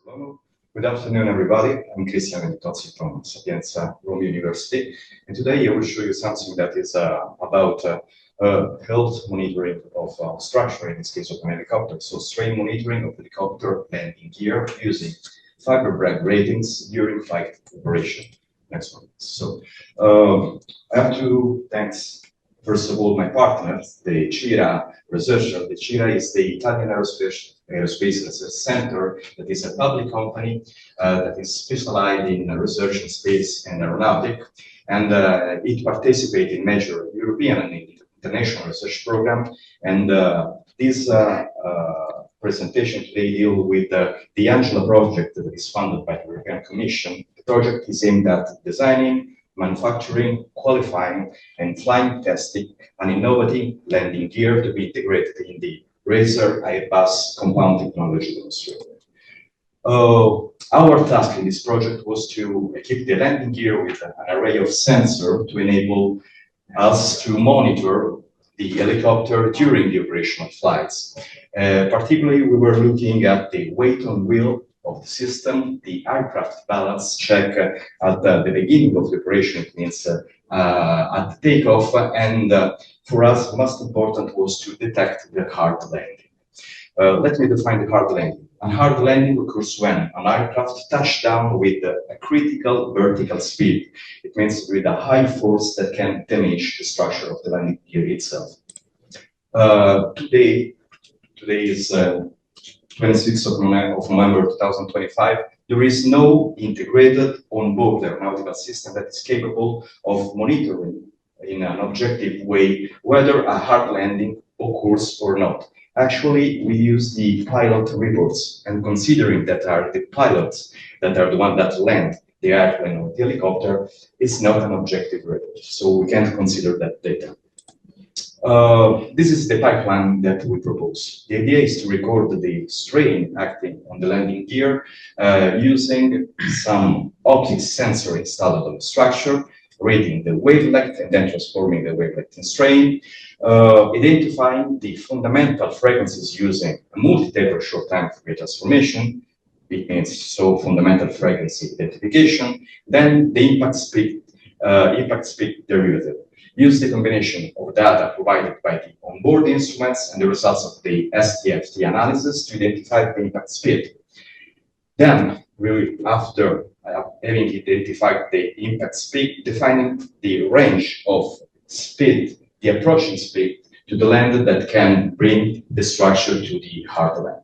Hello. Good afternoon, everybody. I'm Cristian Vendittozzi from Sapienza Rome University, and today I will show you something that is about health monitoring of structure, in this case of an helicopter. So strain monitoring of helicopter landing gear using fiber brag ratings during flight operation. Next one. So I have to thanks first of all my partners, the CIRA researcher. The CIRA is the Italian Aerospace Research Center, that is a public company that is specialized in research in space and aeronautic, and it participates in major European and international research program. And this presentation today deal with the Angela project that is funded by the European Commission. The project is aimed at designing, manufacturing, qualifying, and flying testing an innovative landing gear to be integrated in the Razer Airbus compound technology demonstrator. Our task in this project was to equip the landing gear with an array of sensors to enable us to monitor the helicopter during the operational flights. Particularly, we were looking at the weight on wheel of the system, the aircraft balance check at the beginning of the operation, it means at the takeoff, and for us, most important was to detect the hard landing. Let me define the hard landing. A hard landing occurs when an aircraft touches down with a critical vertical speed. It means with a high force that can damage the structure of the landing gear itself. Today is 26th of November 2025, there is no integrated onboard aeronautical system that is capable of monitoring in an objective way whether a hard landing occurs or not. Actually, we use the pilot reports, and considering that are the pilots that are the ones that land the airplane or the helicopter, it's not an objective report, so we can't consider that data. This is the pipeline that we propose. The idea is to record the strain acting on the landing gear using some optics sensor installed on the structure, reading the wavelength and then transforming the wavelength in strain, identifying the fundamental frequencies using a multi-taper short-time Fourier transformation. It means so fundamental frequency identification, then the impact speed derivative. Use the combination of data provided by the onboard instruments and the results of the STFT analysis to identify the impact speed. Then, after having identified the impact speed, defining the range of speed, the approaching speed to the land that can bring the structure to the hard landing.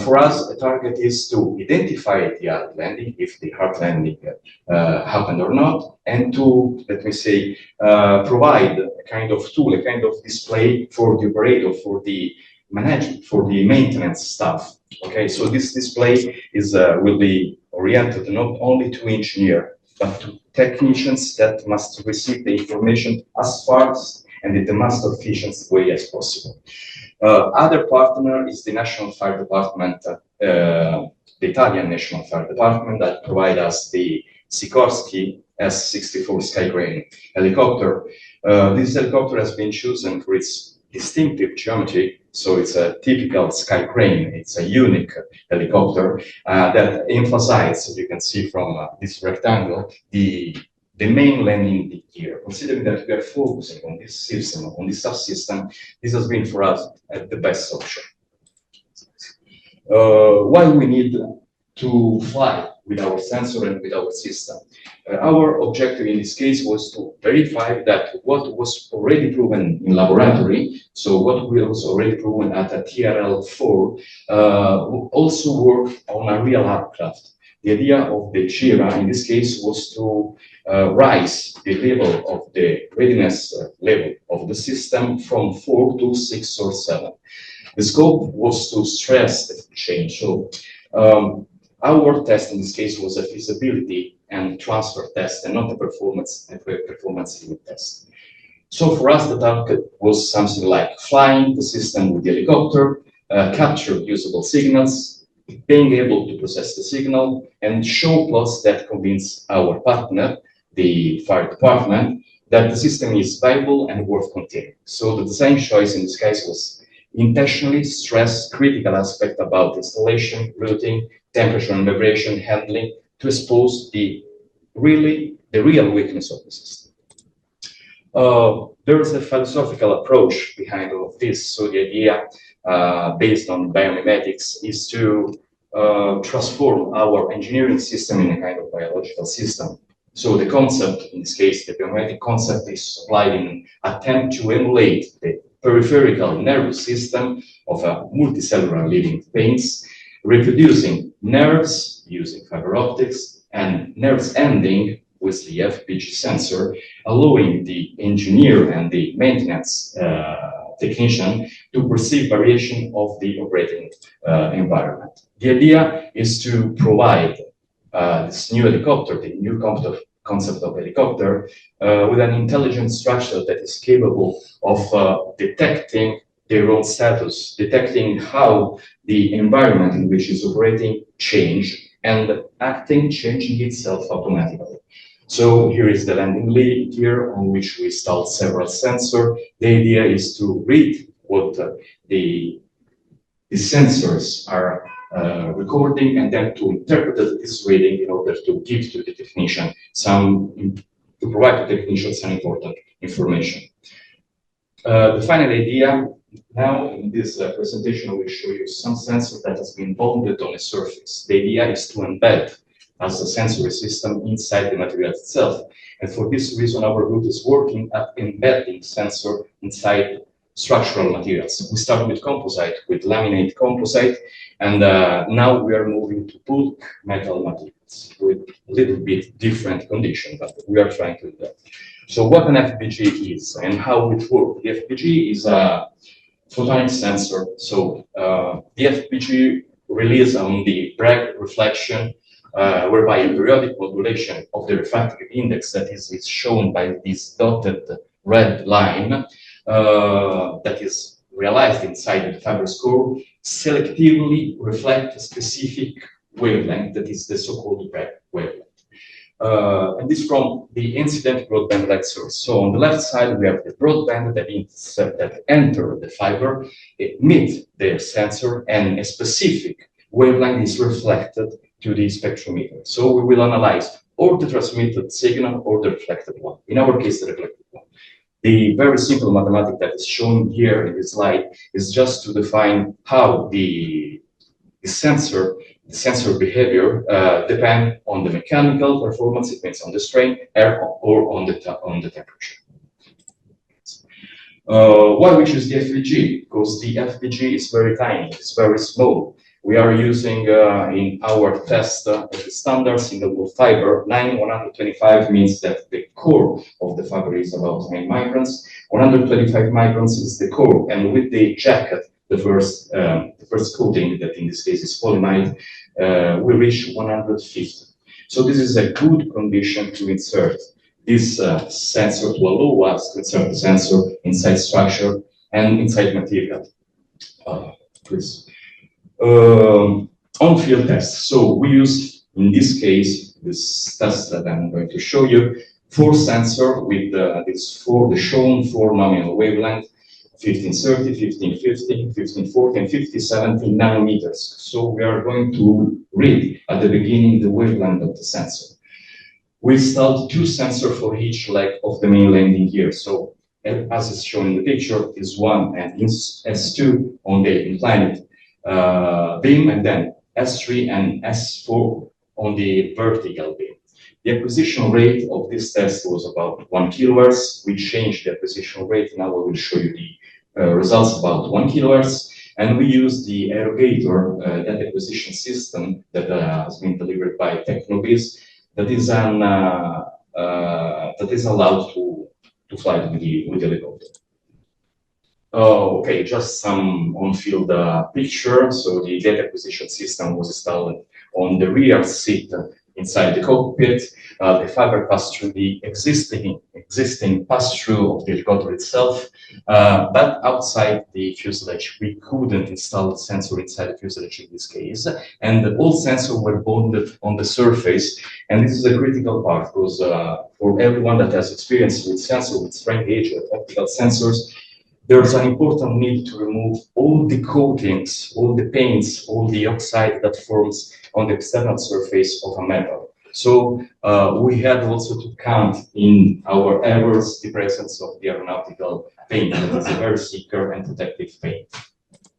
For us, the target is to identify the hard landing, if the hard landing happened or not, and to, let me say, provide a kind of tool, a kind of display for the operator, for the management, for the maintenance staff. Okay, so this display is will be oriented not only to engineers, but to technicians that must receive the information as fast and in the most efficient way as possible. Other partner is the National Fire Department, the Italian National Fire Department, that provide us the Sikorsky S-64 Skycrane helicopter. This helicopter has been chosen for its distinctive geometry, so it's a typical Skycrane. It's a unique helicopter that emphasizes, as you can see from this rectangle, the main landing gear. Considering that we are focusing on this system, on this subsystem, this has been for us the best option. Why we need to fly with our sensor and with our system? Our objective in this case was to verify that what was already proven in laboratory, so what was already proven at a TRL-4, also work on a real aircraft. The idea of the CIRA in this case was to rise the level of the readiness level of the system from 4 to 6 or 7. The scope was to stress the change. So our test in this case was a feasibility and transfer test, and not a performance limit test. So for us, the target was something like flying the system with the helicopter, capture usable signals, being able to process the signal, and show plots that convince our partner, the fire department, that the system is viable and worth continuing. So the design choice in this case was intentionally stress critical aspect about installation, routing, temperature and vibration handling to expose the real weakness of the system. There is a philosophical approach behind all of this. So the idea, based on biomimetics, is to transform our engineering system in a kind of biological system. So the concept, in this case, the biomimetic concept, is applied in an attempt to emulate the peripheral nervous system of a multicellular living things, reproducing nerves using fiber optics and nerves ending with the FBG sensor, allowing the engineer and the maintenance technician to perceive variation of the operating environment. The idea is to provide this new helicopter, the new concept of helicopter, with an intelligent structure that is capable of detecting their own status, detecting how the environment in which it's operating change and changing itself automatically. So here is the landing gear on which we installed several sensors. The idea is to read what the sensors are recording and then to interpret this reading in order to give to the technician to provide to the technician some important information. The final idea now in this presentation, I will show you some sensor that has been bonded on a surface. The idea is to embed as a sensory system inside the material itself. And for this reason, our group is working at embedding sensor inside structural materials. We start with composite, with laminate composite, and now we are moving to bulk metal materials with a little bit different condition, but we are trying to do that. So what an FBG is and how it works. The FBG is a photonic sensor. So the FBG relies on the Bragg reflection, whereby a periodic modulation of the refractive index that is shown by this dotted red line that is realized inside the fibrous core selectively reflect a specific wavelength that is the so-called Bragg wavelength. And this from the incident broadband light source. So on the left side, we have the broadband that enter the fiber, emit the sensor, and a specific wavelength is reflected to the spectrometer. So we will analyze or the transmitted signal or the reflected one. In our case, the reflected one. The very simple mathematics that is shown here in this slide is just to define how the sensor behavior depend on the mechanical performance, it means on the strain, air, or on the temperature. Why we choose the FBG? Because the FBG is very tiny, it's very small. We are using in our test the standard single wall fiber. 125 means that the core of the fiber is about 9 microns. 125 microns is the core, and with the jacket, the first coating, that in this case is polyamide, we reach 150. So this is a good condition to insert this sensor, to allow us to insert the sensor inside structure and inside material. Please. On-field test. So we use, in this case, this test that I'm going to show you, 4 sensors with the shown 4 nominal wavelength, 1530, 1550, 1540, and 5070 nanometers. So we are going to read at the beginning the wavelength of the sensor. We installed 2 sensors for each leg of the main landing gear. So as is shown in the picture, S1 and S2 on the inclined beam, and then S3 and S4 on the vertical beam. The acquisition rate of this test was about 1 kilohertz. We changed the acquisition rate. Now I will show you the results about 1 kilohertz. And we use the Aerogator, that acquisition system that has been delivered by Technobiz, that is allowed to fly with the helicopter. Okay, just some on-field picture. So the data acquisition system was installed on the rear seat inside the cockpit. The fiber passed through the existing pass-through of the helicopter itself, but outside the fuselage. We couldn't install the sensor inside the fuselage in this case, and all sensors were bonded on the surface. And this is a critical part because for everyone that has experience with sensors, with strain gauge, with optical sensors, there's an important need to remove all the coatings, all the paints, all the oxide that forms on the external surface of a metal. So we had also to count in our errors the presence of the aeronautical paint, that is a very thicker and protective paint.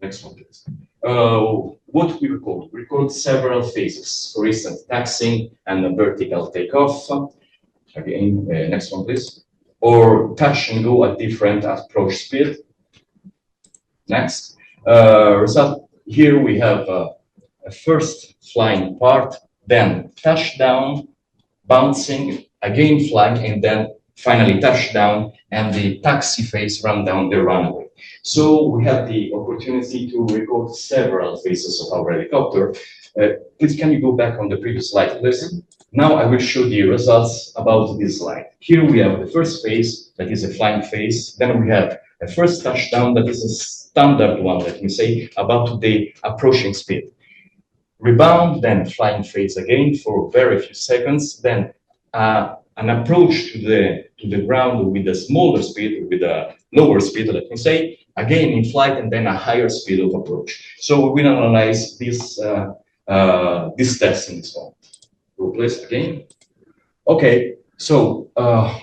Next one, please. What we record? We record several phases. For instance, taxing and a vertical takeoff. Again, next one, please. Or touch and go at different approach speed. Next. Result. Here we have a first flying part, then touchdown, bouncing, again flying, and then finally touchdown, and the taxi phase run down the runway. So we had the opportunity to record several phases of our helicopter. Please, can you go back on the previous slide, please? Now I will show the results about this slide. Here we have the first phase, that is a flying phase. Then we have a first touchdown, that is a standard one, let me say, about the approaching speed. Rebound, then flying phase again for very few seconds, then an approach to the ground with a smaller speed, with a lower speed, let me say, again in flight, and then a higher speed of approach. So we will analyze this steps in this one. Go please again. Okay, so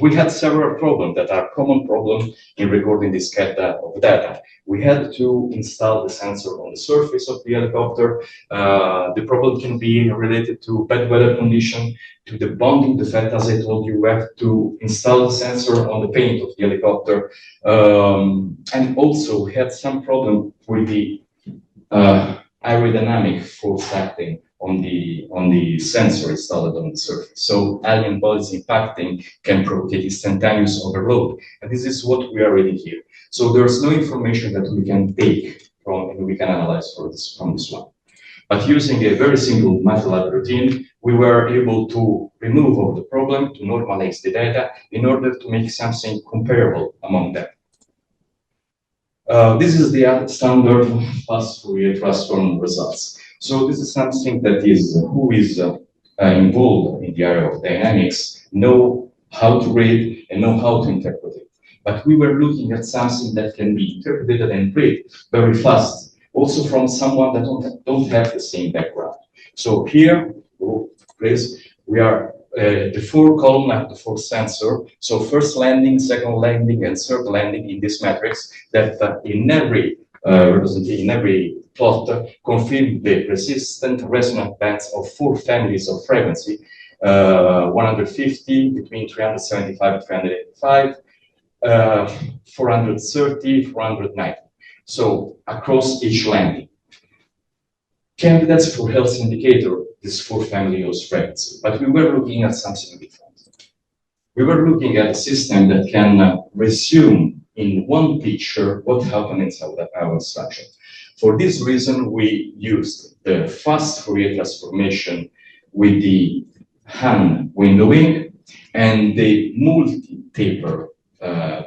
we had several problems that are common problems in recording this data of data. We had to install the sensor on the surface of the helicopter. The problem can be related to bad weather condition, to the bonding defect. As I told you, we have to install the sensor on the paint of the helicopter. And also we had some problem with the aerodynamic force acting on the sensor installed on the surface. So alien bodies impacting can provocate instantaneous overload. And this is what we are reading here. So there's no information that we can take from and we can analyze from this one. But using a very simple MATLAB routine, we were able to remove all the problem, to normalize the data in order to make something comparable among them. This is the standard fast Fourier transform results. So this is something that is who is involved in the area of dynamics, know how to read and know how to interpret it. But we were looking at something that can be interpreted and read very fast, also from someone that don't have the same background. So here, please, we are the four column and the four sensor. So first landing, second landing, and third landing in this matrix that in every in every plot confirm the persistent resonant bands of four families of frequency, 150, between 375 and 385, 430, 490. So across each landing. Candidates for health indicator, this four family of frequency, but we were looking at something different. We were looking at a system that can resume in one picture what happened inside our structure. For this reason, we used the fast Fourier transformation with the hand windowing and the multi-taper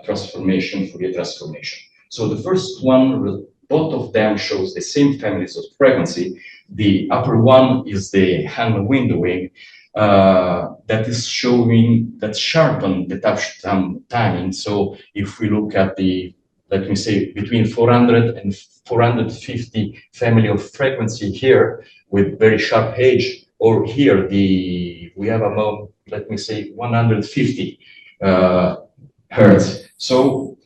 transformation, Fourier transformation. So the first one, both of them shows the same families of frequency. The upper one is the hand windowing that is showing that sharpen the touch timing. So if we look at the, let me say, between 400 and 450 family of frequency here with very sharp edge, or here we have about, let me say, 150 hertz. So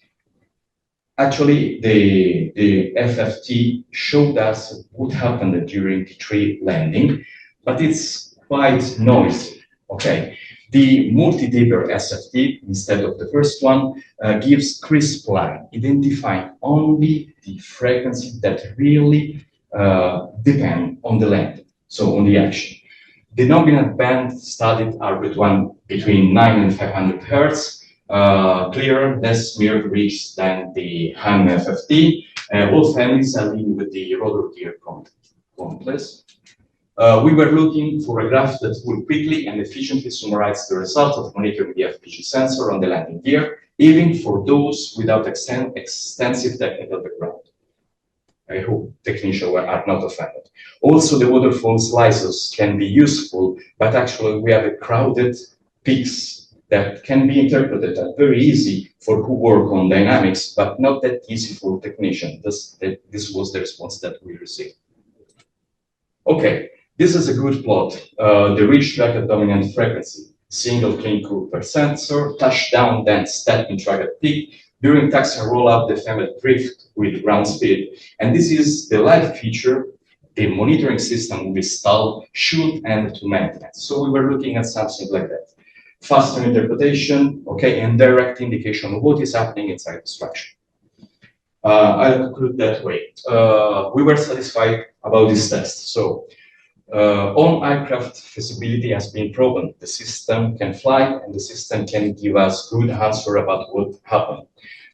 actually, the FFT showed us what happened during the tree landing, but it's quite noisy. Okay, the multi-taper SFT instead of the first one gives crisp line, identifying only the frequency that really depend on the landing, so on the action. The nominal band studied are between 9 and 500 hertz. Clearer, less mirrored reach than the ham FFT. All families are linked with the rotor gear complex. We were looking for a graph that would quickly and efficiently summarize the result of monitoring the FBG sensor on the landing gear, even for those without extensive technical background. I hope technicians are not offended. Also, the waterfall slices can be useful, but actually we have a crowded peaks that can be interpreted as very easy for who work on dynamics, but not that easy for technicians. This was the response that we received. Okay, this is a good plot. The reach tracked dominant frequency, single clean curve per sensor, touchdown, then step in tracked peak. During taxi and rollout, the family drift with ground speed. And this is the live feature. The monitoring system we installed should end to maintenance. So we were looking at something like that. Faster interpretation, okay, and direct indication of what is happening inside the structure. I'll conclude that way. We were satisfied about this test. So on aircraft feasibility has been proven. The system can fly and the system can give us good answer about what happened.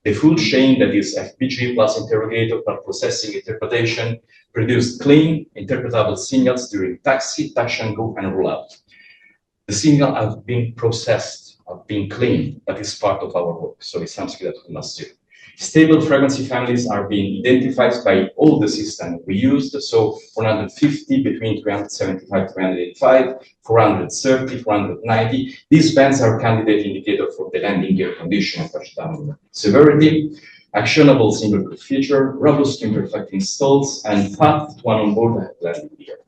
The full chain, that is FBG plus interrogator plus processing interpretation, produced clean, interpretable signals during taxi, touch and go, and rollout. The signal have been processed, have been cleaned. That is part of our work. So it's something that we must do. Stable frequency families are being identified by all the systems we used. So 450 between 375, 385, 430, 490. These bands are candidate indicator for the landing gear condition and touchdown severity, actionable single group feature, robust imperfect installs, and path to an onboard landing gear.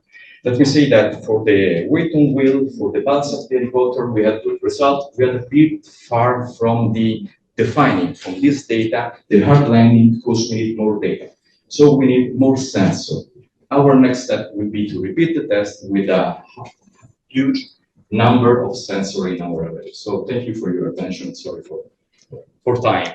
Let me say that for the weight on wheel, for the pulse of the helicopter, we had good result. We had a bit far from the defining from this data the hard landing because we need more data. So we need more sensor. Our next step will be to repeat the test with a huge number of sensors in our array. So thank you for your attention. Sorry for time.